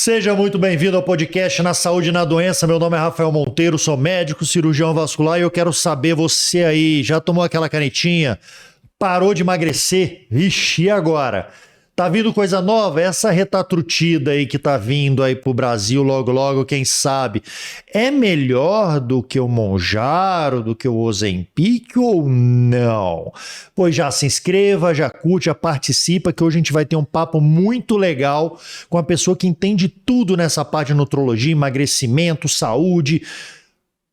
Seja muito bem-vindo ao podcast Na Saúde e na Doença. Meu nome é Rafael Monteiro, sou médico, cirurgião vascular e eu quero saber, você aí, já tomou aquela canetinha? Parou de emagrecer? Vixe, e agora? Tá vindo coisa nova? Essa retatrutida aí que tá vindo aí pro Brasil logo logo, quem sabe, é melhor do que o Mounjaro, do que o Ozempic ou não? Pois já se inscreva, já curte, já participa, que hoje a gente vai ter um papo muito legal com a pessoa que entende tudo nessa parte de nutrologia, emagrecimento, saúde,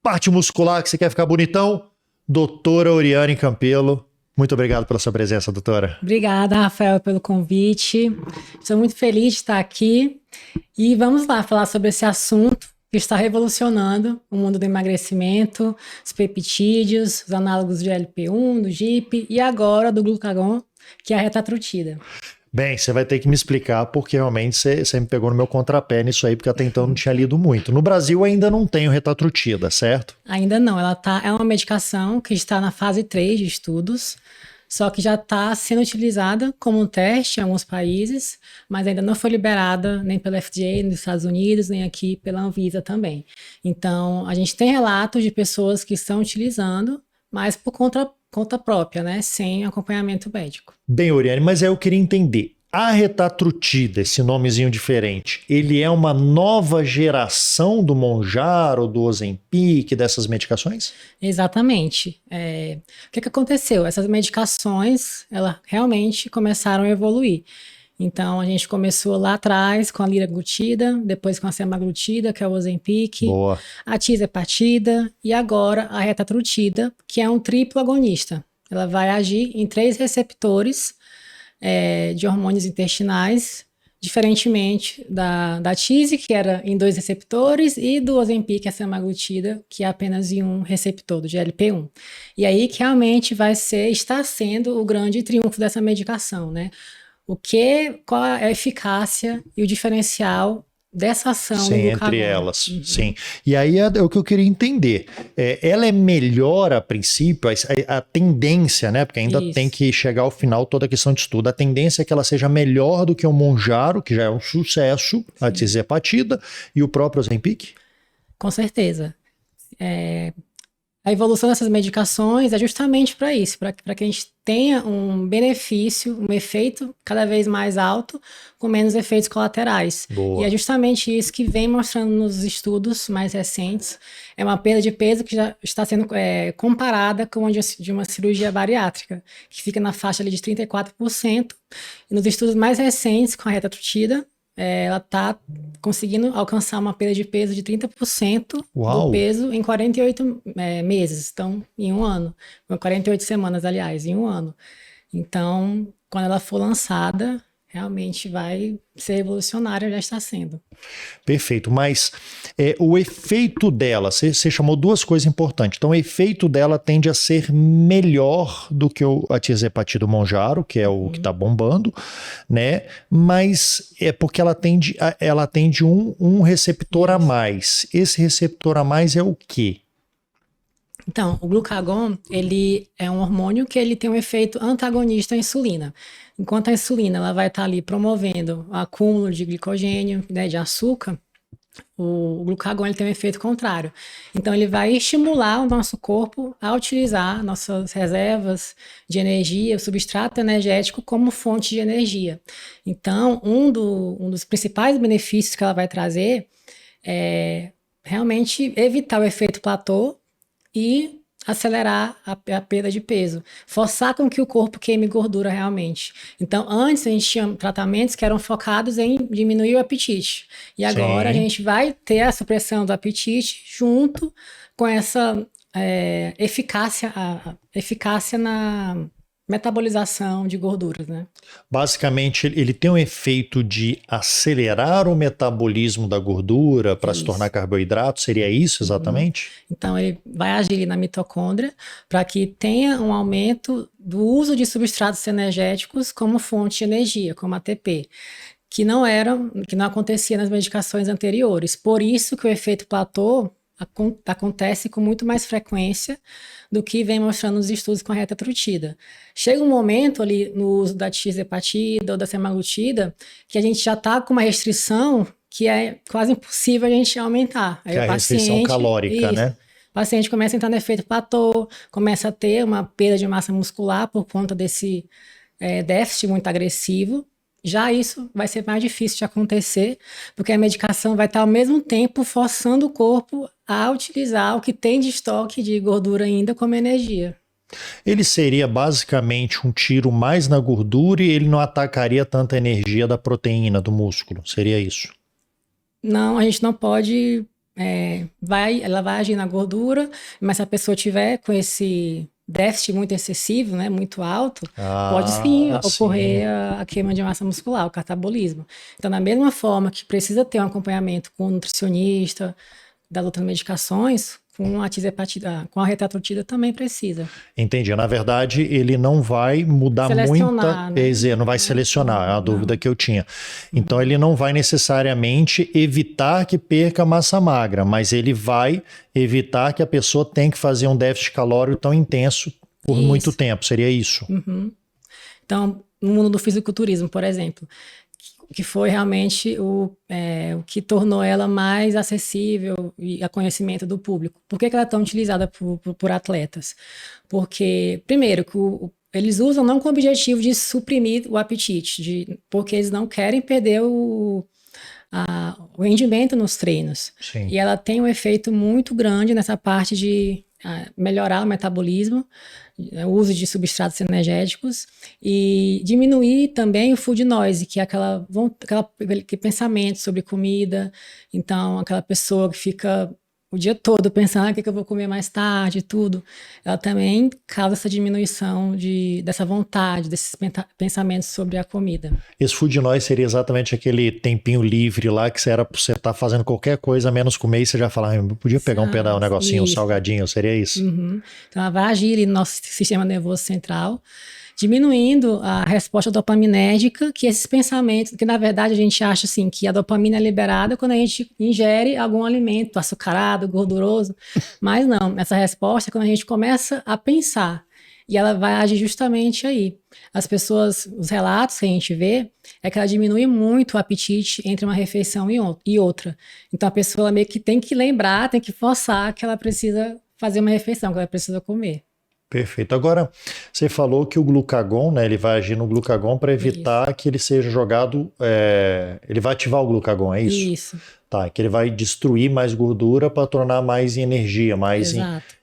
parte muscular que você quer ficar bonitão, doutora Oriane Campelo. Muito obrigado pela sua presença, doutora. Obrigada, Rafael, pelo convite. Estou muito feliz de estar aqui e vamos lá falar sobre esse assunto que está revolucionando o mundo do emagrecimento, os peptídeos, os análogos de GLP-1, do GIP e agora do glucagon, que é a retatrutida. Bem, você vai ter que me explicar porque realmente você me pegou no meu contrapé nisso aí, porque até então não tinha lido muito. No Brasil ainda não tem o retatrutida, certo? Ainda não, é uma medicação que está na fase 3 de estudos, só que já está sendo utilizada como um teste em alguns países, mas ainda não foi liberada nem pela FDA nos Estados Unidos, nem aqui pela Anvisa também. Então, a gente tem relatos de pessoas que estão utilizando, mas por conta própria, né? Sem acompanhamento médico. Bem, Oriane, mas aí eu queria entender. A retatrutida, esse nomezinho diferente, ele é uma nova geração do Mounjaro, do Ozempic, dessas medicações? Exatamente. O que aconteceu? Essas medicações, elas realmente começaram a evoluir. Então, a gente começou lá atrás com a liraglutida, depois com a semaglutida, que é o Ozempic, Boa. a tirzepatida e agora a retatrutida, que é um triplo agonista. Ela vai agir em 3 receptores de hormônios intestinais, diferentemente da tize, que era em 2 receptores, e do Ozempic, a semaglutida, que é apenas em 1 receptor, do GLP-1. E aí que realmente está sendo o grande triunfo dessa medicação, né? Qual é a eficácia e o diferencial dessa ação do Sim, glucagon. entre elas, sim. E aí é o que eu queria entender. Ela é melhor a princípio, a tendência, né? Porque ainda tem que chegar ao final toda a questão de estudo. A tendência é que ela seja melhor do que o Mounjaro, que já é um sucesso, sim, a tirzepatida e o próprio Ozempic? Com certeza. A evolução dessas medicações é justamente para isso, para que a gente tenha um benefício, um efeito cada vez mais alto, com menos efeitos colaterais. Boa. E é justamente isso que vem mostrando nos estudos mais recentes. É uma perda de peso que já está sendo comparada com a de uma cirurgia bariátrica, que fica na faixa ali de 34%. E nos estudos mais recentes, com a retatrutida, ela está conseguindo alcançar uma perda de peso de 30% Uau, do peso em 48 meses, então em um ano, 48 semanas, aliás, em um ano. Então, quando ela for lançada, realmente vai ser revolucionária, já está sendo. Perfeito, mas o efeito dela, você chamou 2 coisas importantes. Então, o efeito dela tende a ser melhor do que a tirzepatida, o Mounjaro, que é o que está bombando, né? Mas é porque ela atende um receptor a mais. Esse receptor a mais é o quê? Então, o glucagon, ele é um hormônio que ele tem um efeito antagonista à insulina. Enquanto a insulina ela vai estar ali promovendo o acúmulo de glicogênio, né, de açúcar, o glucagon ele tem um efeito contrário. Então, ele vai estimular o nosso corpo a utilizar nossas reservas de energia, o substrato energético, como fonte de energia. Então, um dos principais benefícios que ela vai trazer é realmente evitar o efeito platô e acelerar a perda de peso, forçar com que o corpo queime gordura realmente. Então, antes a gente tinha tratamentos que eram focados em diminuir o apetite. E agora a gente vai ter a supressão do apetite junto com essa eficácia na metabolização de gorduras, né? Basicamente, ele tem um efeito de acelerar o metabolismo da gordura para se tornar carboidrato, seria isso exatamente? Então, ele vai agir na mitocôndria para que tenha um aumento do uso de substratos energéticos como fonte de energia, como ATP, que não acontecia nas medicações anteriores. Por isso que o efeito platô acontece com muito mais frequência do que vem mostrando nos estudos com a retatrutida. Chega um momento ali no uso da tirzepatida ou da semaglutida que a gente já está com uma restrição que é quase impossível a gente aumentar. Aí Que é a restrição calórica, isso, né? o paciente começa a entrar no efeito platô, começa a ter uma perda de massa muscular por conta desse déficit muito agressivo. Já isso vai ser mais difícil de acontecer, porque a medicação vai estar ao mesmo tempo forçando o corpo a utilizar o que tem de estoque de gordura ainda como energia. Ele seria basicamente um tiro mais na gordura e ele não atacaria tanta energia da proteína do músculo. Seria isso? Não, a gente não pode. Ela vai agir na gordura, mas se a pessoa tiver com esse déficit muito excessivo, né, muito alto, pode sim ocorrer a queima de massa muscular, o catabolismo. Então, da mesma forma que precisa ter um acompanhamento com o nutricionista, das outras medicações, com a tisepatida, com a retatrutida também precisa. Entendi. Na verdade, ele não vai mudar Selecionar, muita, né? não vai selecionar, é uma dúvida que eu tinha. Então, ele não vai necessariamente evitar que perca massa magra, mas ele vai evitar que a pessoa tenha que fazer um déficit calórico tão intenso por muito tempo. Seria isso? Então, no mundo do fisiculturismo, por exemplo, que foi realmente o que tornou ela mais acessível e a conhecimento do público. Por que ela é tão utilizada por atletas? Porque, primeiro, que eles usam não com o objetivo de suprimir o apetite, porque eles não querem perder o rendimento nos treinos. Sim. E ela tem um efeito muito grande nessa parte de melhorar o metabolismo, o uso de substratos energéticos e diminuir também o food noise, que é aquele pensamento sobre comida. Então, aquela pessoa que fica o dia todo pensando o que eu vou comer mais tarde e tudo, ela também causa essa diminuição dessa vontade, desses pensamentos sobre a comida. Esse food noise seria exatamente aquele tempinho livre lá que era pra você estar fazendo qualquer coisa menos comer e você já fala, eu podia pegar um negocinho, um salgadinho, seria isso? Então ela vai agir ali no nosso sistema nervoso central, diminuindo a resposta dopaminérgica, que esses pensamentos, que na verdade a gente acha assim, que a dopamina é liberada quando a gente ingere algum alimento açucarado, gorduroso, mas não, essa resposta é quando a gente começa a pensar, e ela vai agir justamente aí. As pessoas, os relatos que a gente vê, é que ela diminui muito o apetite entre uma refeição e outra. Então a pessoa meio que tem que lembrar, tem que forçar que ela precisa fazer uma refeição, que ela precisa comer. Perfeito. Agora, você falou que o glucagon, né, ele vai agir no glucagon para evitar que ele seja jogado, ele vai ativar o glucagon, é isso? Isso. Tá, que ele vai destruir mais gordura para tornar mais em energia, mais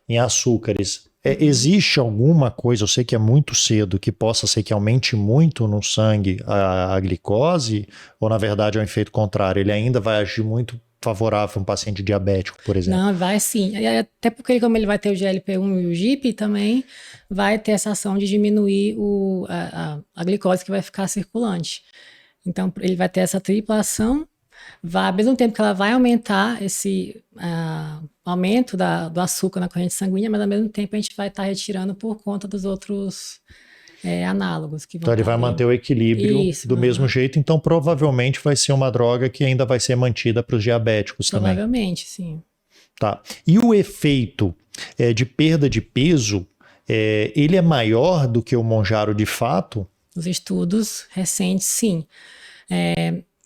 em açúcares. Existe alguma coisa, eu sei que é muito cedo, que possa ser que aumente muito no sangue a glicose, ou na verdade é um efeito contrário, ele ainda vai agir muito favorável a um paciente diabético, por exemplo? Não, vai sim. Até porque como ele vai ter o GLP-1 e o GIP, também vai ter essa ação de diminuir a glicose que vai ficar circulante. Então, ele vai ter essa tripla ação, ao mesmo tempo que ela vai aumentar esse aumento do açúcar na corrente sanguínea, mas ao mesmo tempo a gente vai estar retirando por conta dos outros análogos. Então ele vai manter o equilíbrio do mesmo jeito, então provavelmente vai ser uma droga que ainda vai ser mantida para os diabéticos também. Provavelmente, sim. Tá. E o efeito de perda de peso, ele é maior do que o Mounjaro de fato? Os estudos recentes, sim.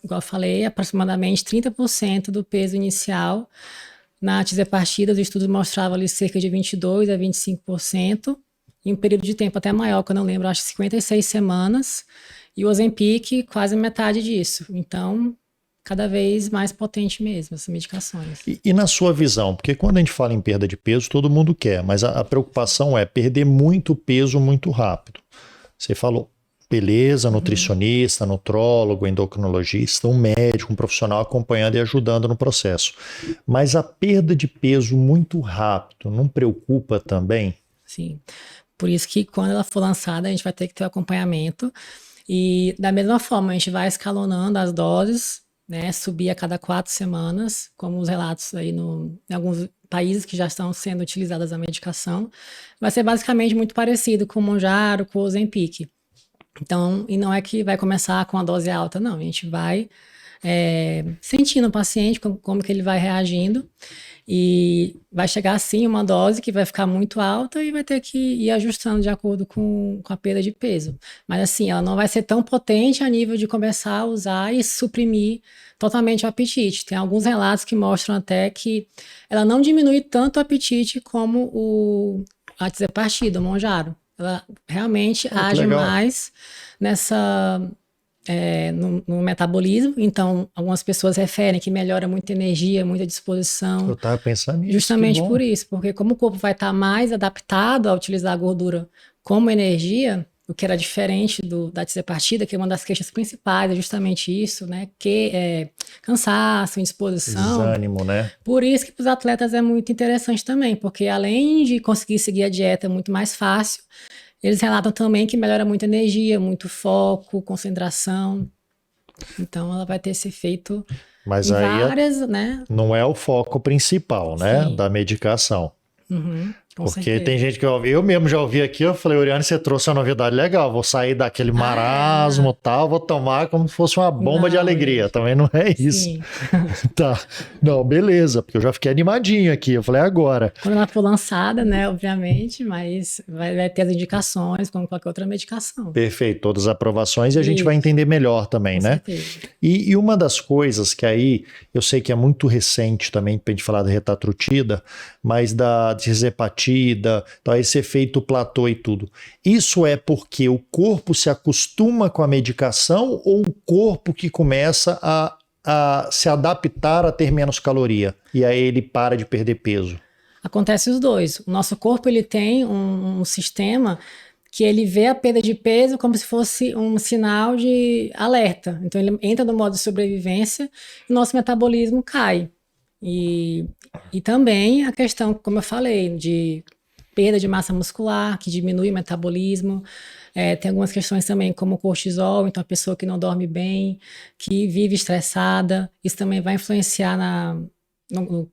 Igual eu falei, aproximadamente 30% do peso inicial na tirzepatida, os estudos mostravam ali cerca de 22% a 25%, em um período de tempo até maior, que eu não lembro, acho que 56 semanas, e o Ozempic quase metade disso. Então, cada vez mais potente mesmo, essas medicações. E na sua visão, porque quando a gente fala em perda de peso, todo mundo quer, mas a preocupação é perder muito peso muito rápido. Você falou, beleza, nutricionista, nutrólogo, endocrinologista, um médico, um profissional acompanhando e ajudando no processo. Mas a perda de peso muito rápido não preocupa também? Sim. Por isso que quando ela for lançada, a gente vai ter que ter o acompanhamento. E da mesma forma, a gente vai escalonando as doses, né? Subir a cada 4 semanas, como os relatos aí em alguns países que já estão sendo utilizadas a medicação. Vai ser basicamente muito parecido com o Mounjaro, com o Ozempic. Então, e não é que vai começar com a dose alta, não. A gente vai sentindo o paciente, como que ele vai reagindo. E vai chegar assim uma dose que vai ficar muito alta e vai ter que ir ajustando de acordo com a perda de peso. Mas assim, ela não vai ser tão potente a nível de começar a usar e suprimir totalmente o apetite. Tem alguns relatos que mostram até que ela não diminui tanto o apetite como a tirzepatida, o Mounjaro. Ela realmente Que age legal. mais no metabolismo. Então, algumas pessoas referem que melhora muita energia, muita disposição. Eu tava pensando nisso, que Justamente bom. por isso, porque como o corpo vai estar mais adaptado a utilizar a gordura como energia, o que era diferente da tirzepatida, que é uma das queixas principais, é justamente isso, né? Que é cansaço, indisposição. Desânimo, né? Por isso que para os atletas é muito interessante também, porque além de conseguir seguir a dieta muito mais fácil, eles relatam também que melhora muito a energia, muito foco, concentração. Então ela vai ter esse efeito Mas em aí várias, né? não é o foco principal, né, Sim. da medicação. Uhum, com Porque certeza. tem gente que eu mesmo já ouvi aqui, eu falei, Oriane, você trouxe uma novidade legal, vou sair daquele marasmo e tal, vou tomar como se fosse uma bomba de Não, alegria, gente. também não é isso. Sim. Tá, não, beleza, porque eu já fiquei animadinho aqui, eu falei, agora. Quando ela for lançada, né, obviamente, mas vai ter as indicações, como qualquer outra medicação. Perfeito, todas as aprovações e a gente vai Isso. entender melhor também, Com né? certeza. E uma das coisas que aí, eu sei que é muito recente também, para a gente falar da retatrutida, mas da tirzepatida, tá, esse efeito platô e tudo. Isso é porque o corpo se acostuma com a medicação ou o corpo que começa a se adaptar a ter menos caloria? E aí ele para de perder peso? Acontece os dois. O nosso corpo ele tem um sistema que ele vê a perda de peso como se fosse um sinal de alerta. Então ele entra no modo de sobrevivência e o nosso metabolismo cai. E também a questão, como eu falei, de perda de massa muscular, que diminui o metabolismo. Tem algumas questões também, como o cortisol, então a pessoa que não dorme bem, que vive estressada, isso também vai influenciar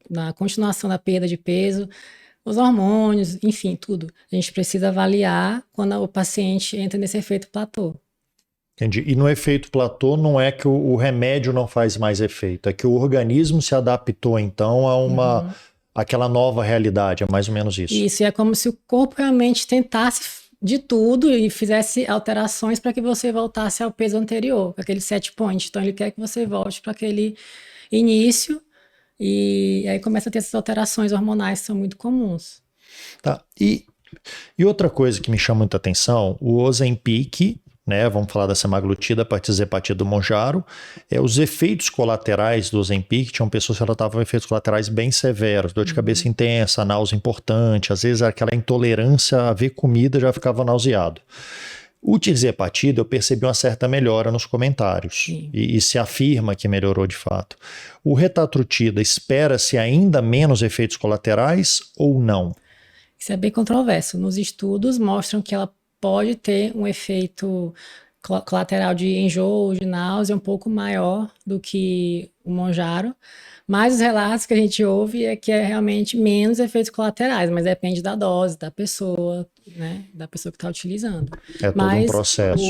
na continuação da perda de peso. Os hormônios, enfim, tudo. A gente precisa avaliar quando o paciente entra nesse efeito platô. Entendi. E no efeito platô não é que o remédio não faz mais efeito, é que o organismo se adaptou então a aquela nova realidade, é mais ou menos isso. Isso, e é como se o corpo realmente tentasse de tudo e fizesse alterações para que você voltasse ao peso anterior, aquele set point. Então ele quer que você volte para aquele início e aí começa a ter essas alterações hormonais que são muito comuns. Tá. E outra coisa que me chama muita atenção, o Ozempic, né, vamos falar da semaglutida, tirzepatida do Mounjaro, os efeitos colaterais do Ozempic, tinham pessoas que relatavam efeitos colaterais bem severos, dor de cabeça intensa, náusea importante, às vezes aquela intolerância a ver comida já ficava nauseado. O tirzepatida eu percebi uma certa melhora nos comentários e se afirma que melhorou de fato. O retatrutida espera-se ainda menos efeitos colaterais ou não? Isso é bem controverso. Nos estudos mostram que ela pode ter um efeito colateral de enjoo, de náusea um pouco maior do que o Mounjaro, mas os relatos que a gente ouve é que é realmente menos efeitos colaterais, mas depende da dose, da pessoa, né, da pessoa que está utilizando. É todo um processo.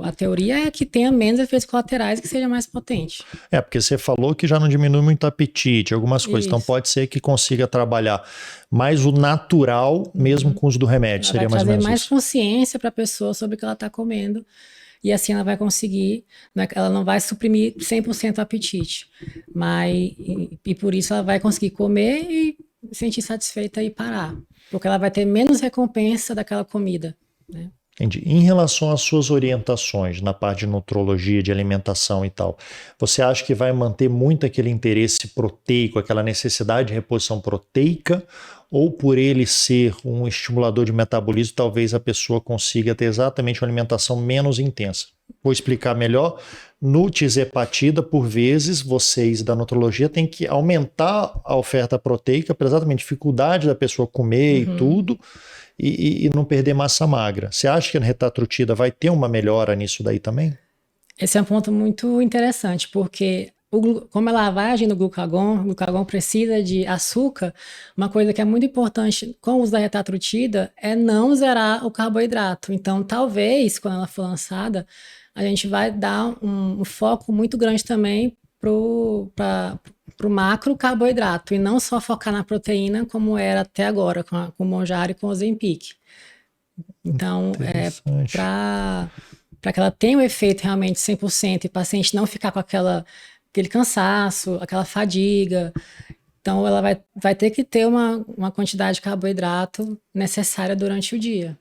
A teoria é que tenha menos efeitos colaterais e que seja mais potente. Porque você falou que já não diminui muito o apetite, algumas coisas. Isso. Então pode ser que consiga trabalhar mais o natural, mesmo com o uso do remédio. Ela Seria vai mais ou trazer menos mais isso. consciência para a pessoa sobre o que ela está comendo. E assim ela vai conseguir, ela não vai suprimir 100% o apetite. E por isso ela vai conseguir comer e se sentir satisfeita e parar. Porque ela vai ter menos recompensa daquela comida, né? Entendi. Em relação às suas orientações na parte de nutrologia, de alimentação e tal, você acha que vai manter muito aquele interesse proteico, aquela necessidade de reposição proteica, ou por ele ser um estimulador de metabolismo, talvez a pessoa consiga ter exatamente uma alimentação menos intensa? Vou explicar melhor. No tirzepatida, por vezes, vocês da nutrologia têm que aumentar a oferta proteica para exatamente dificuldade da pessoa comer e tudo, e não perder massa magra. Você acha que a retatrutida vai ter uma melhora nisso daí também? Esse é um ponto muito interessante, porque como ela vai agir no glucagon, o glucagon precisa de açúcar. Uma coisa que é muito importante com o uso da retatrutida é não zerar o carboidrato. Então, talvez, quando ela for lançada, a gente vai dar um foco muito grande também para o macro carboidrato e não só focar na proteína como era até agora com o Mounjaro e com o Ozempic. Então, para que ela tenha o efeito realmente 100% e o paciente não ficar com aquele cansaço, aquela fadiga, então ela vai ter que ter uma quantidade de carboidrato necessária durante o dia.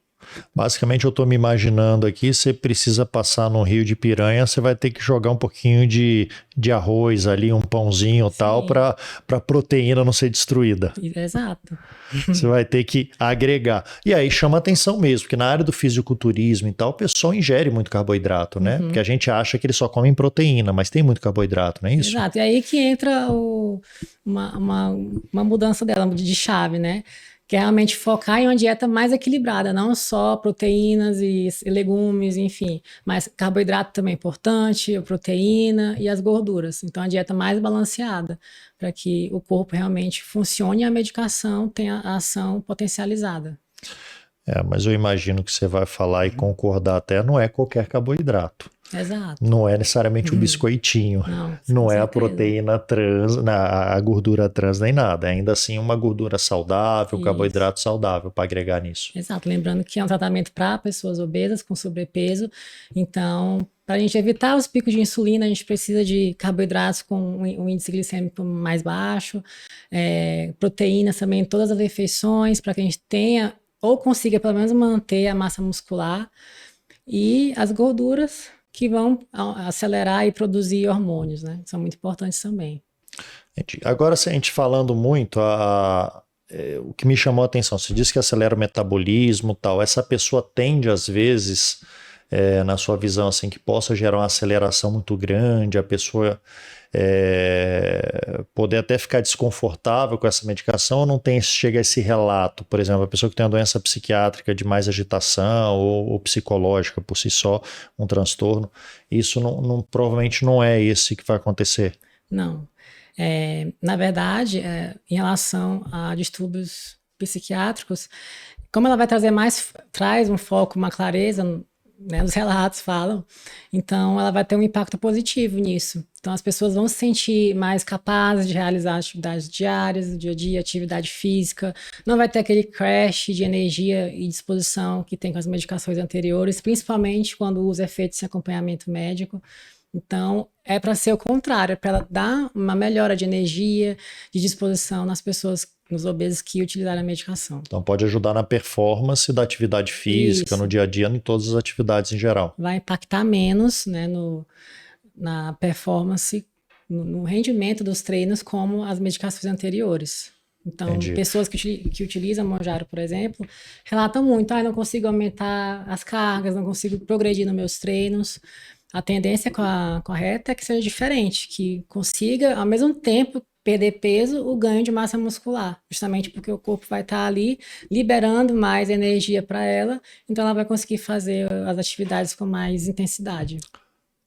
Basicamente, eu estou me imaginando aqui, você precisa passar no rio de piranha, você vai ter que jogar um pouquinho de arroz ali, um pãozinho e tal, para a proteína não ser destruída. Exato. Você vai ter que agregar. E aí chama atenção mesmo, porque na área do fisiculturismo e tal, o pessoal ingere muito carboidrato, né? Porque a gente acha que eles só comem proteína, mas tem muito carboidrato, não é isso? Exato. E aí que entra uma mudança dela de chave, né? Que é realmente focar em uma dieta mais equilibrada, não só proteínas e legumes, enfim, mas carboidrato também é importante, a proteína e as gorduras. Então, a dieta mais balanceada, para que o corpo realmente funcione e a medicação tenha a ação potencializada. Mas eu imagino que você vai falar e concordar até, não é qualquer carboidrato. Exato. Não é necessariamente o biscoitinho, não é a proteína trans, a gordura trans nem nada, é ainda assim uma gordura saudável, carboidrato saudável para agregar nisso. Exato, lembrando que é um tratamento para pessoas obesas com sobrepeso, então para a gente evitar os picos de insulina, a gente precisa de carboidratos com um índice glicêmico mais baixo, proteínas também em todas as refeições, para que a gente tenha ou consiga pelo menos manter a massa muscular, e as gorduras que vão acelerar e produzir hormônios, né? São muito importantes também. Agora, se a gente falando muito, o que me chamou a atenção, você disse que acelera o metabolismo e tal, essa pessoa tende às vezes, na sua visão, assim, que possa gerar uma aceleração muito grande, a pessoa poder até ficar desconfortável com essa medicação, ou não chega a esse relato, por exemplo, a pessoa que tem uma doença psiquiátrica de mais agitação ou psicológica por si só, um transtorno, isso provavelmente não é esse que vai acontecer. Não. Na verdade, em relação a distúrbios psiquiátricos, como ela vai traz um foco, uma clareza, né, os relatos falam, então ela vai ter um impacto positivo nisso. Então as pessoas vão se sentir mais capazes de realizar atividades diárias, do dia a dia, atividade física, não vai ter aquele crash de energia e disposição que tem com as medicações anteriores, principalmente quando usa efeitos sem acompanhamento médico. Então, é para ser o contrário, é para ela dar uma melhora de energia, de disposição nas pessoas, nos obesos que utilizaram a medicação. Então, pode ajudar na performance da atividade física, no dia a dia, em todas as atividades em geral. Vai impactar menos, né, na performance, no rendimento dos treinos, como as medicações anteriores. Então, Entendi. Pessoas que utilizam Mounjaro, por exemplo, relatam muito, não consigo aumentar as cargas, não consigo progredir nos meus treinos. A tendência correta é que seja diferente, que consiga, ao mesmo tempo, perder peso, o ganho de massa muscular, justamente porque o corpo vai estar ali liberando mais energia para ela, então ela vai conseguir fazer as atividades com mais intensidade.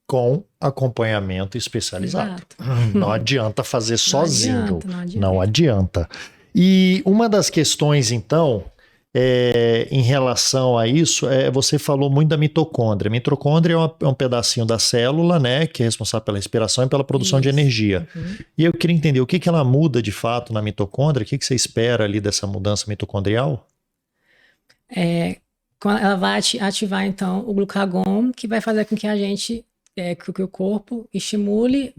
Com acompanhamento especializado. Exato. Não adianta fazer sozinho. Não adianta. E uma das questões, então, em relação a isso, você falou muito da mitocôndria. A mitocôndria é um pedacinho da célula, né, que é responsável pela respiração e pela produção de energia. E eu queria entender o que ela muda de fato na mitocôndria, o que você espera ali dessa mudança mitocondrial? Ela vai ativar, então, o glucagon, que vai fazer com que que o corpo estimule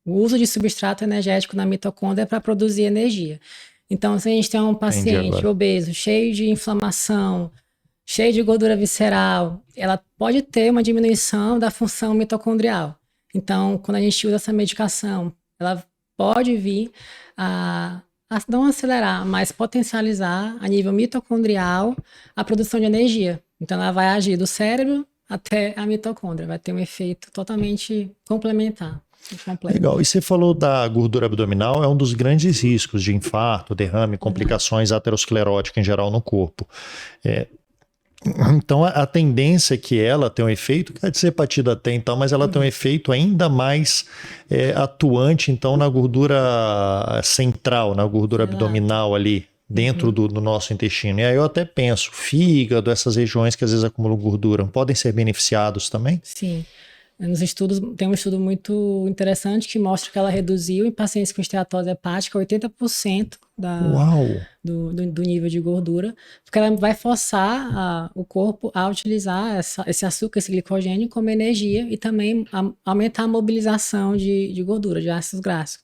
o uso de substrato energético na mitocôndria para produzir energia. Então, se a gente tem um paciente obeso, cheio de inflamação, cheio de gordura visceral, ela pode ter uma diminuição da função mitocondrial. Então, quando a gente usa essa medicação, ela pode vir a não acelerar, mas potencializar a nível mitocondrial a produção de energia. Então, ela vai agir do cérebro até a mitocôndria, vai ter um efeito totalmente complementar. Legal. E você falou da gordura abdominal, é um dos grandes riscos de infarto, derrame, complicações ateroscleróticas em geral no corpo. Então a tendência é que ela tenha um efeito, quer dizer, hepatite tem então, mas ela tem um efeito ainda mais atuante então na gordura central, na gordura abdominal ali, dentro do nosso intestino. E aí eu até penso, fígado, essas regiões que às vezes acumulam gordura, podem ser beneficiados também? Sim. Nos estudos, tem um estudo muito interessante que mostra que ela reduziu em pacientes com esteatose hepática 80% Uau! do nível de gordura, porque ela vai forçar o corpo a utilizar esse açúcar, esse glicogênio como energia e também aumentar a mobilização de gordura, de ácidos graxos.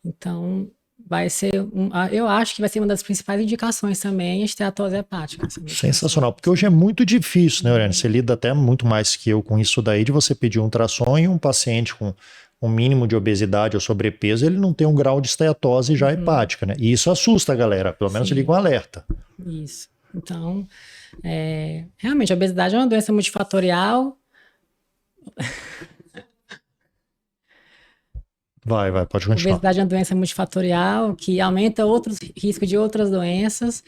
Então, vai ser, eu acho que vai ser uma das principais indicações também, a esteatose hepática. Sensacional, porque hoje é muito difícil, né, Oriane? Você lida até muito mais que eu com isso daí, de você pedir um ultrassom e um paciente com um mínimo de obesidade ou sobrepeso, ele não tem um grau de esteatose já hepática, né? E isso assusta a galera, pelo menos liga um alerta. Isso. Então, realmente, a obesidade é uma doença multifatorial. Pode continuar. A obesidade é uma doença multifatorial que aumenta outros riscos de outras doenças,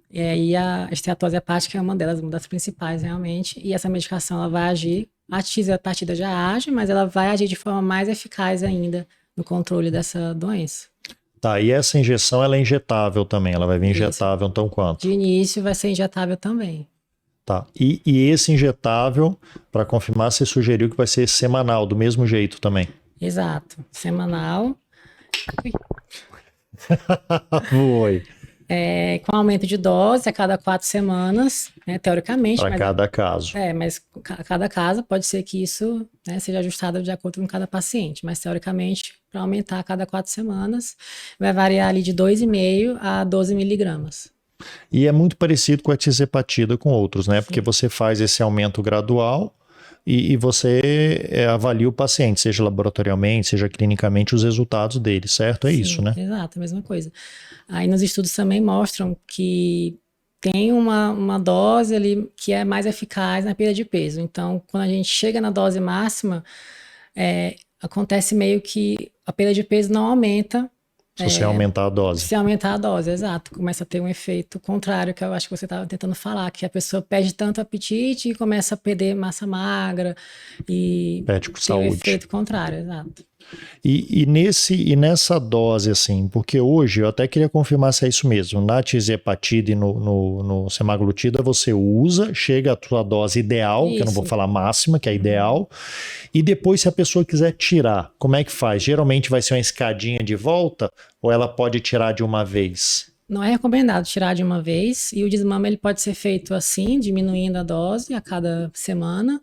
e a esteatose hepática é uma delas, uma das principais realmente, e essa medicação ela vai agir, a tisopatida já age, mas ela vai agir de forma mais eficaz ainda no controle dessa doença. Tá, e essa injeção ela é injetável também, ela vai vir injetável então quanto? De início vai ser injetável também. Tá, e esse injetável, para confirmar, você sugeriu que vai ser semanal, do mesmo jeito também? Exato, semanal. Foi. Com aumento de dose a cada 4 semanas, né, teoricamente. Para cada caso. Mas cada caso pode ser que isso, né, seja ajustado de acordo com cada paciente, mas teoricamente, para aumentar a cada 4 semanas, vai variar ali de 2,5 a 12 miligramas. E é muito parecido com a tisopatida com outros, né? Sim. Porque você faz esse aumento gradual e você avalia o paciente, seja laboratorialmente, seja clinicamente, os resultados dele, certo? É isso, né? Exato, a mesma coisa. Aí nos estudos também mostram que tem uma dose ali que é mais eficaz na perda de peso. Então, quando a gente chega na dose máxima, acontece meio que a perda de peso não aumenta. Se você aumentar a dose. Se aumentar a dose, exato. Começa a ter um efeito contrário, que eu acho que você estava tentando falar, que a pessoa perde tanto apetite e começa a perder massa magra e perde por tem saúde. Um efeito contrário, exato. E nessa dose, assim, porque hoje eu até queria confirmar se é isso mesmo. Na tisopatida e no semaglutida você usa, chega a tua dose ideal, que eu não vou falar máxima, que é ideal, e depois se a pessoa quiser tirar, como é que faz? Geralmente vai ser uma escadinha de volta ou ela pode tirar de uma vez? Não é recomendado tirar de uma vez, e o desmame ele pode ser feito assim, diminuindo a dose a cada semana.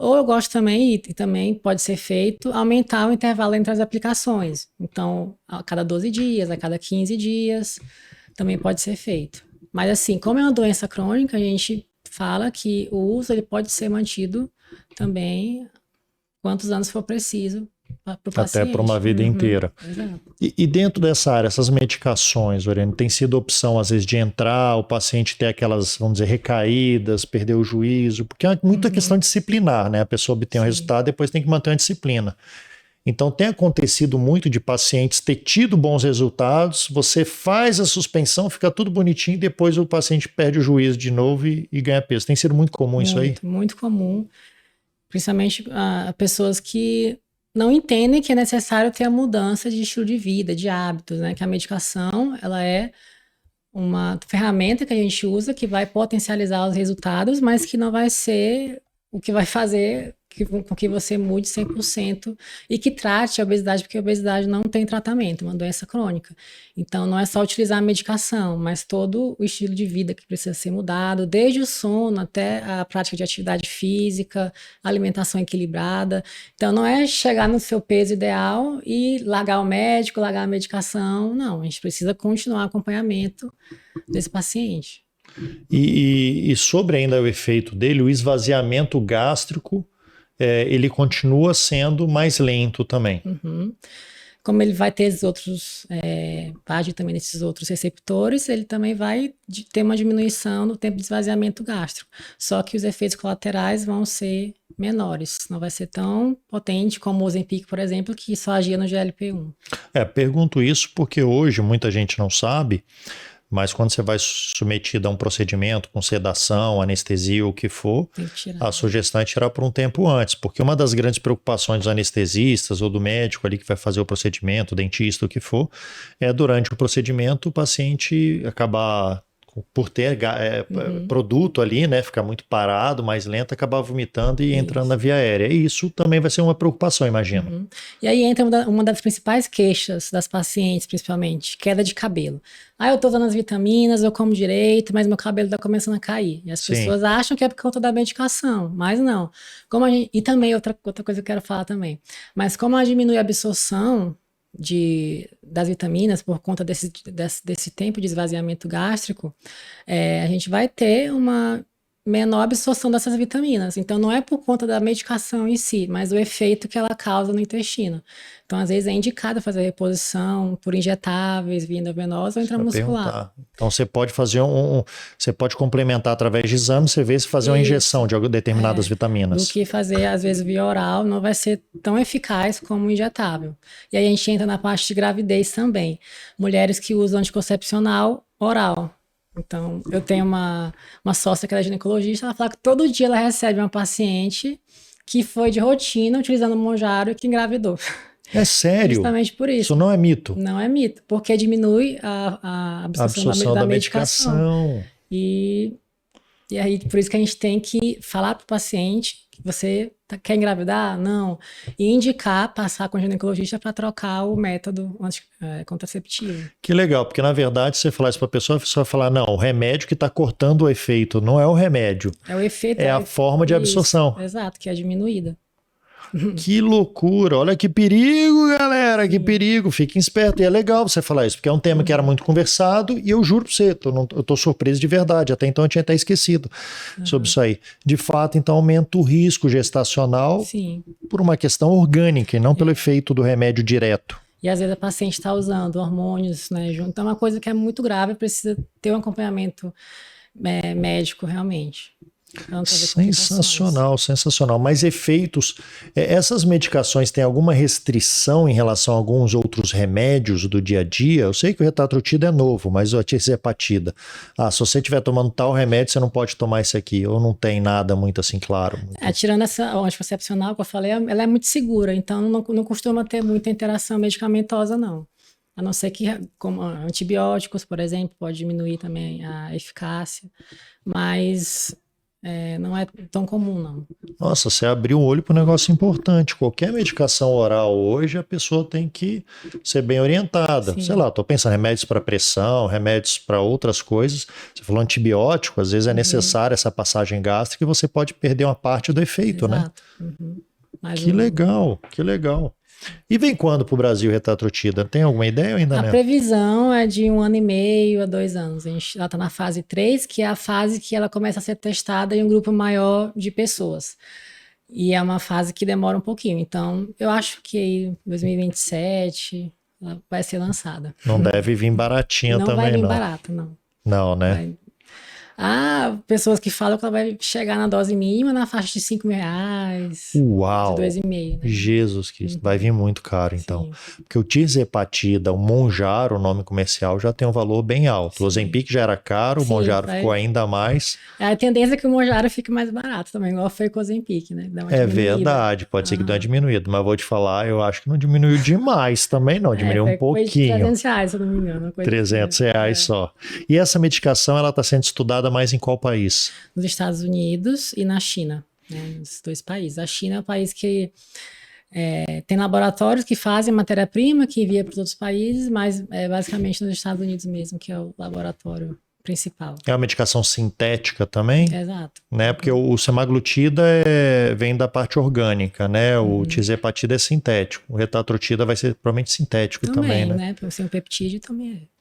Ou eu gosto também, e também pode ser feito, aumentar o intervalo entre as aplicações. Então, a cada 12 dias, a cada 15 dias, também pode ser feito. Mas assim, como é uma doença crônica, a gente fala que o uso ele pode ser mantido também quantos anos for preciso para o paciente. Até para uma vida inteira. Exato. E dentro dessa área, essas medicações, Oriane, tem sido opção às vezes de entrar, o paciente ter aquelas, vamos dizer, recaídas, perder o juízo, porque é muita questão disciplinar, né? A pessoa obtém um resultado, depois tem que manter uma disciplina. Então tem acontecido muito de pacientes ter tido bons resultados, você faz a suspensão, fica tudo bonitinho, e depois o paciente perde o juízo de novo e ganha peso. Tem sido muito comum isso aí? Muito comum, principalmente pessoas que não entendem que é necessário ter a mudança de estilo de vida, de hábitos, né? Que a medicação, ela é uma ferramenta que a gente usa que vai potencializar os resultados, mas que não vai ser o que vai fazer com que você mude 100% e que trate a obesidade, porque a obesidade não tem tratamento, é uma doença crônica. Então, não é só utilizar a medicação, mas todo o estilo de vida que precisa ser mudado, desde o sono até a prática de atividade física, alimentação equilibrada. Então, não é chegar no seu peso ideal e largar o médico, largar a medicação. Não, a gente precisa continuar o acompanhamento desse paciente. E sobre ainda o efeito dele, o esvaziamento gástrico, ele continua sendo mais lento também. Como ele vai ter esses outros, vai agir também nesses outros receptores, ele também vai ter uma diminuição no tempo de esvaziamento gástrico. Só que os efeitos colaterais vão ser menores, não vai ser tão potente como o Ozempic, por exemplo, que só agia no GLP-1. Pergunto isso porque hoje muita gente não sabe, mas quando você vai submetido a um procedimento com sedação, anestesia, o que for, a sugestão é tirar por um tempo antes, porque uma das grandes preocupações dos anestesistas ou do médico ali que vai fazer o procedimento, dentista, o que for, é durante o procedimento o paciente acabar por ter produto ali, né, ficar muito parado, mais lento, acabar vomitando e entrando na via aérea. E isso também vai ser uma preocupação, imagino. Uhum. E aí entra uma das principais queixas das pacientes, principalmente, queda de cabelo. Ah, eu tô usando as vitaminas, eu como direito, mas meu cabelo tá começando a cair. E as pessoas acham que é por conta da medicação, mas não. E também, outra coisa que eu quero falar também, mas como ela diminui a absorção das vitaminas por conta desse tempo de esvaziamento gástrico, a gente vai ter uma menor absorção dessas vitaminas. Então, não é por conta da medicação em si, mas o efeito que ela causa no intestino. Então, às vezes, é indicado fazer reposição por injetáveis, via endovenosa ou intramuscular. Então, você pode fazer você pode complementar através de exame, você vê se fazer uma injeção de determinadas vitaminas. Do que fazer, às vezes, via oral, não vai ser tão eficaz como o injetável. E aí, a gente entra na parte de gravidez também. Mulheres que usam anticoncepcional oral. Então, eu tenho uma sócia que é ginecologista, ela fala que todo dia ela recebe uma paciente que foi de rotina utilizando o Mounjaro e que engravidou. É sério? Justamente por isso. Isso não é mito? Não é mito, porque diminui a absorção da medicação. E aí, por isso que a gente tem que falar para o paciente que você quer engravidar? Não. E indicar, passar com o ginecologista para trocar o método contraceptivo. Que legal, porque na verdade, você falar isso para a pessoa vai falar, não, o remédio que está cortando o efeito não é o remédio. É o efeito. É a forma de absorção. Exato, que é diminuída. Que loucura, olha que perigo, galera, que perigo, fiquem espertos. E é legal você falar isso, porque é um tema que era muito conversado e eu juro pra você, eu tô surpreso de verdade, até então eu tinha até esquecido sobre isso aí. De fato, então aumenta o risco gestacional por uma questão orgânica e não pelo efeito do remédio direto. E às vezes a paciente está usando hormônios, né, junto. Então é uma coisa que é muito grave, precisa ter um acompanhamento médico realmente. Sensacional, sensacional. Mas efeitos, essas medicações têm alguma restrição em relação a alguns outros remédios do dia a dia? Eu sei que o Retatrutida é novo, mas a tirzepatida. Se você estiver tomando tal remédio, você não pode tomar esse aqui, ou não tem nada muito assim claro? Tirando essa anticoncepcional que eu falei, ela é muito segura, então não costuma ter muita interação medicamentosa, não. A não ser que, como antibióticos, por exemplo, pode diminuir também a eficácia, mas não é tão comum, não. Nossa, você abriu o olho para um negócio importante. Qualquer medicação oral hoje, a pessoa tem que ser bem orientada. Sim. Sei lá, estou pensando em remédios para pressão, remédios para outras coisas. Você falou antibiótico, às vezes é necessária essa passagem gástrica e você pode perder uma parte do efeito, exato, né? Que legal, que legal. E vem quando para o Brasil Retatrutida? Tem alguma ideia ou ainda não? A previsão é de 1 ano e meio a 2 anos. Ela está na fase 3, que é a fase que ela começa a ser testada em um grupo maior de pessoas. E é uma fase que demora um pouquinho. Então, eu acho que em 2027 ela vai ser lançada. Não deve vir baratinha também, não. Não vai vir barata, não. Não, né? Pessoas que falam que ela vai chegar na dose mínima na faixa de R$5.000. Uau! De 2,5, né? Jesus Cristo, vai vir muito caro então. Sim. Porque o tirzepatida, o Mounjaro, o nome comercial, já tem um valor bem alto. Sim. O Ozempic já era caro, o Mounjaro ficou ainda mais. A tendência é que o Mounjaro fique mais barato também, igual foi com o Ozempic, né? É verdade, pode ser que dê uma diminuída, mas vou te falar, eu acho que não diminuiu demais também não, diminuiu um pouquinho. Foi de R$300, se eu não me engano. R$300 só. E essa medicação, ela está sendo estudada mais em qual país? Nos Estados Unidos e na China, né? Nos 2 países. A China é um país que tem laboratórios que fazem matéria-prima que envia para os outros países, mas é basicamente nos Estados Unidos mesmo que é o laboratório principal. É uma medicação sintética também? Exato. Né? Porque o semaglutida vem da parte orgânica, né? O tirzepatida é sintético. O retatrutida vai ser provavelmente sintético também, né? Por ser um peptídeo também é.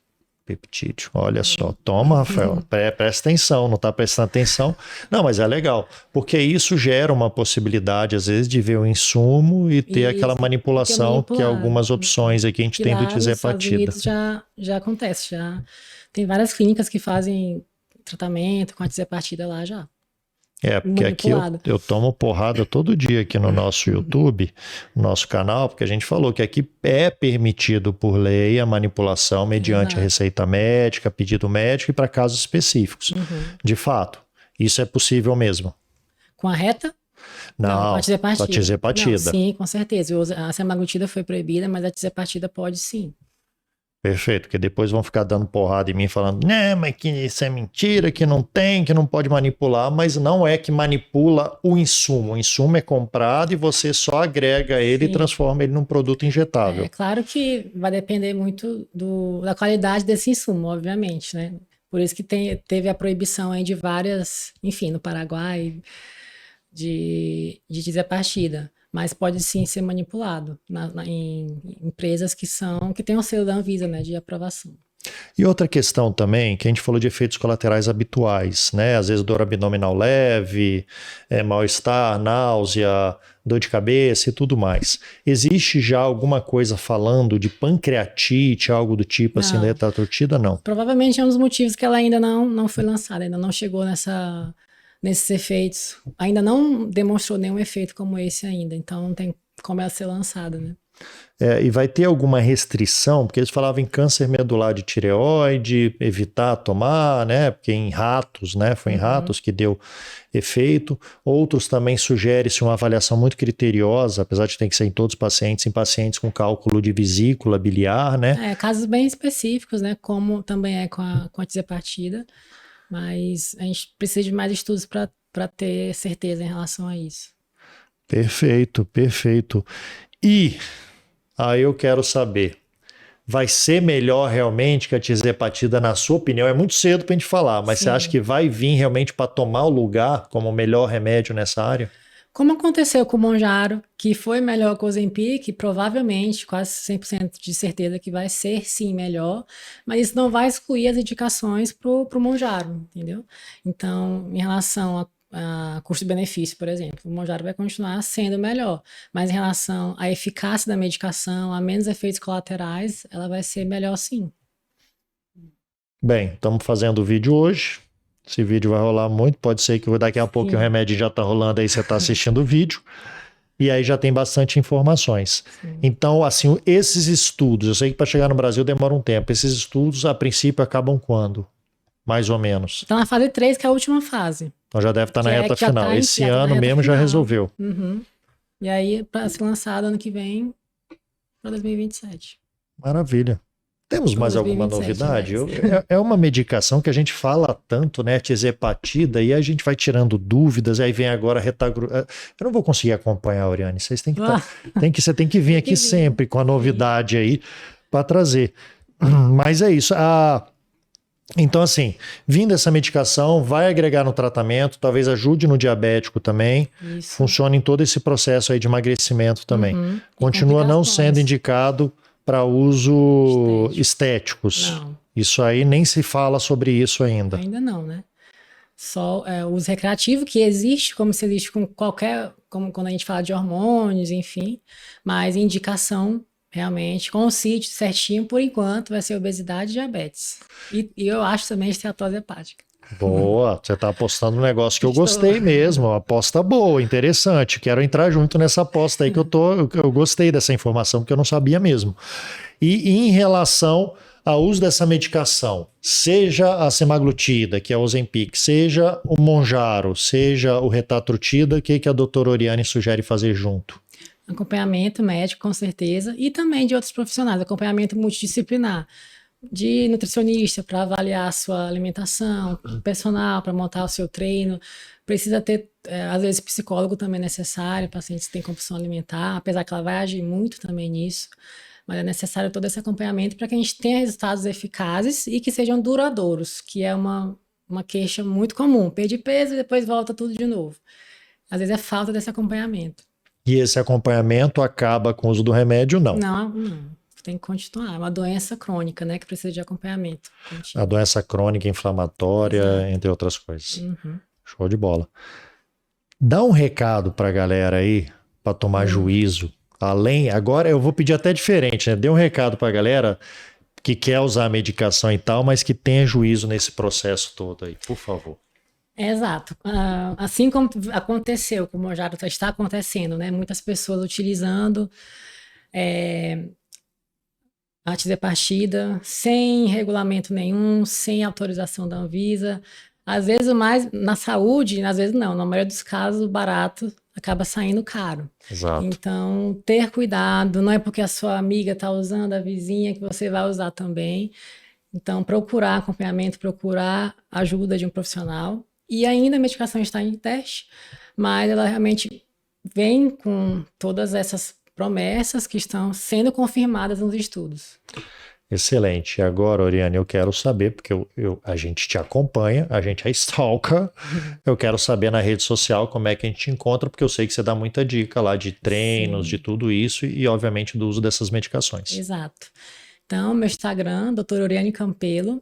Peptídeo, olha só, toma, Rafael, presta atenção, não está prestando atenção, não, mas é legal, porque isso gera uma possibilidade, às vezes, de ver o insumo e ter aquela manipulação, que é algumas opções aqui a gente tem do tirzepatida. Nos Estados Unidos já acontece, já tem várias clínicas que fazem tratamento com a tirzepatida lá já. Porque aqui eu tomo porrada todo dia aqui no nosso YouTube, no nosso canal, porque a gente falou que aqui é permitido por lei a manipulação mediante a receita médica, pedido médico e para casos específicos. De fato, isso é possível mesmo. Com a reta? Não, com a tirzepatida. Sim, com certeza. A semaglutida foi proibida, mas a tirzepatida pode sim. Perfeito, porque depois vão ficar dando porrada em mim falando, né, mas que isso é mentira, que não tem, que não pode manipular, mas não é que manipula o insumo é comprado e você só agrega ele e Sim. transforma ele num produto injetável. É claro que vai depender muito da qualidade desse insumo, obviamente, né? Por isso que teve a proibição aí de várias, enfim, no Paraguai, de dizer partida. Mas pode sim ser manipulado em empresas que têm o selo da Anvisa, né, de aprovação. E outra questão também, que a gente falou de efeitos colaterais habituais, né? Às vezes dor abdominal leve, mal-estar, náusea, dor de cabeça e tudo mais. Existe já alguma coisa falando de pancreatite, algo do tipo assim, da Não, etatrutida? Não. provavelmente é um dos motivos que ela ainda não foi lançada, ainda não chegou nesses efeitos, ainda não demonstrou nenhum efeito como esse ainda, então não tem como ela ser lançada, né? E vai ter alguma restrição, porque eles falavam em câncer medular de tireoide, evitar tomar, né? Porque em ratos, né? Foi em ratos que deu efeito. Outros também sugerem-se uma avaliação muito criteriosa, apesar de ter que ser em todos os pacientes, em pacientes com cálculo de vesícula biliar, né? Casos bem específicos, né? Como também é com a tisapartida, mas a gente precisa de mais estudos para ter certeza em relação a isso. Perfeito, perfeito. E aí eu quero saber, vai ser melhor realmente que a tisapartida, na sua opinião? É muito cedo para a gente falar, mas você acha Sim. que vai vir realmente para tomar o lugar como o melhor remédio nessa área? Como aconteceu com o Monjaro, que foi melhor que o Ozempic, provavelmente, quase 100% de certeza que vai ser sim melhor, mas isso não vai excluir as indicações para o Monjaro, entendeu? Então, em relação a custo-benefício, por exemplo, o Monjaro vai continuar sendo melhor, mas em relação à eficácia da medicação, a menos efeitos colaterais, ela vai ser melhor sim. Bem, estamos fazendo o vídeo hoje. Esse vídeo vai rolar muito. Pode ser que daqui a pouco o remédio já está rolando aí, você está assistindo o vídeo. E aí já tem bastante informações. Sim. Então, assim, esses estudos, eu sei que para chegar no Brasil demora um tempo. Esses estudos, a princípio, acabam quando? Mais ou menos. Então, na fase 3, que é a última fase. Então já deve estar na reta Que já final. tá Esse já tá na ano reta mesmo já final. resolveu. Uhum. E aí, para ser lançado ano que vem, para 2027. Maravilha. Temos mais alguma 2027, novidade? né? É uma medicação que a gente fala tanto, né? Tirzepatida, e a gente vai tirando dúvidas, aí vem agora retagru... Eu não vou conseguir acompanhar, Oriane. Vocês têm que você tem que vir aqui sempre com a novidade aí para trazer. Mas é isso. Então, assim, vindo essa medicação, vai agregar no tratamento, talvez ajude no diabético também. Isso. Funciona em todo esse processo aí de emagrecimento também. Uhum. Continua não sendo indicado para uso estéticos. Não. Isso aí nem se fala sobre isso ainda. Ainda não, né? Só o uso recreativo, que existe, como se existe com qualquer, como quando a gente fala de hormônios, enfim, mas indicação realmente, com o sítio certinho, por enquanto, vai ser obesidade e diabetes. E eu acho também esteatose hepática. Boa, você está apostando um negócio que eu gostei mesmo, uma aposta boa, interessante. Quero entrar junto nessa aposta aí que eu gostei dessa informação, porque eu não sabia mesmo. E em relação ao uso dessa medicação, seja a semaglutida, que é o Ozempic, seja o Monjaro, seja o retatrutida, o que a doutora Oriane sugere fazer junto? Acompanhamento médico, com certeza, e também de outros profissionais, acompanhamento multidisciplinar, de nutricionista para avaliar a sua alimentação, personal para montar o seu treino. Precisa ter, às vezes, psicólogo também é necessário, pacientes que têm compulsão alimentar, apesar que ela vai agir muito também nisso, mas é necessário todo esse acompanhamento para que a gente tenha resultados eficazes e que sejam duradouros, que é uma queixa muito comum. Perdi peso e depois volta tudo de novo. Às vezes é falta desse acompanhamento. E esse acompanhamento acaba com o uso do remédio? Não. Não. Tem que continuar. É uma doença crônica, né? Que precisa de acompanhamento contínuo. A doença crônica inflamatória, entre outras coisas. Uhum. Show de bola. Dá um recado pra galera aí, pra tomar juízo. Agora eu vou pedir até diferente, né? Dê um recado pra galera que quer usar a medicação e tal, mas que tenha juízo nesse processo todo aí, por favor. Exato. Assim como aconteceu, como já está acontecendo, né? Muitas pessoas utilizando a tirzepatida sem regulamento nenhum, sem autorização da Anvisa. Às vezes mais na saúde, às vezes não. Na maioria dos casos, barato, acaba saindo caro. Exato. Então, ter cuidado, não é porque a sua amiga está usando, a vizinha, que você vai usar também. Então, procurar acompanhamento, procurar ajuda de um profissional. E ainda a medicação está em teste, mas ela realmente vem com todas essas promessas que estão sendo confirmadas nos estudos. Excelente. E agora, Oriane, eu quero saber, porque a gente te acompanha, a gente é stalker, eu quero saber na rede social como é que a gente te encontra, porque eu sei que você dá muita dica lá de treinos, Sim. de tudo isso e, obviamente, do uso dessas medicações. Exato. Então, meu Instagram, doutora Oriane Campelo,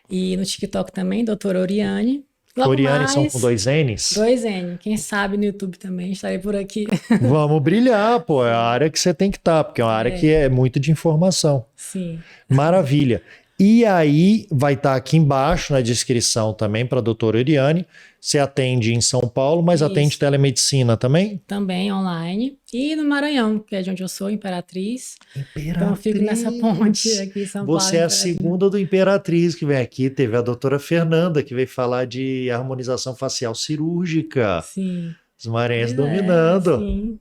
e no TikTok também, doutora Oriane. Logo Oriane são mais, com 2 N's? 2N. Quem sabe no YouTube também, estarei por aqui. Vamos brilhar, pô, é a área que você tem que estar, porque é uma área que é muito de informação. Sim. Maravilha. E aí vai estar aqui embaixo na descrição também para a doutora Oriane. Você atende em São Paulo, mas Isso. atende telemedicina também? Também online. E no Maranhão, que é de onde eu sou, Imperatriz. Imperatriz. Então eu fico nessa ponte aqui em São Paulo. Você é a Imperatriz. segunda do Imperatriz que vem aqui. Teve a doutora Fernanda, que veio falar de harmonização facial cirúrgica. Sim. Os maranhenses Pois é, dominando. sim.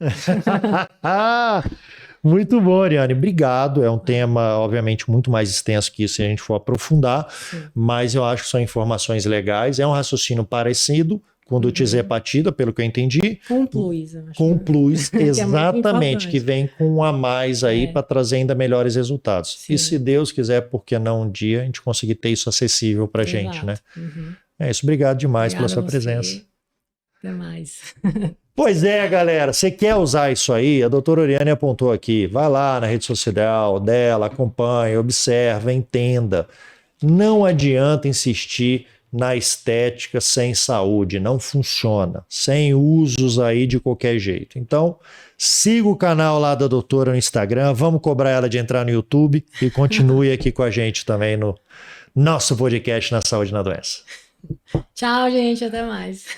Muito bom, Oriane. Obrigado. É um tema, obviamente, muito mais extenso que isso se a gente for aprofundar, Sim. mas eu acho que são informações legais. É um raciocínio parecido com o do tisepatida, pelo que eu entendi. Com plus, eu acho. Com plus, muito exatamente, que importante. vem com um a mais aí É. para trazer ainda melhores resultados. Sim. E se Deus quiser, por que não um dia a gente conseguir ter isso acessível para gente, Exato. né? Uhum. É isso. Obrigado demais Obrigada pela sua a você. presença. Até mais. Pois é, galera, você quer usar isso aí? A doutora Oriane apontou aqui. Vai lá na rede social dela, acompanhe, observe, entenda. Não adianta insistir na estética sem saúde, não funciona. Sem usos aí de qualquer jeito. Então, siga o canal lá da doutora no Instagram, vamos cobrar ela de entrar no YouTube e continue aqui com a gente também no nosso podcast Na Saúde e na Doença. Tchau, gente. Até mais.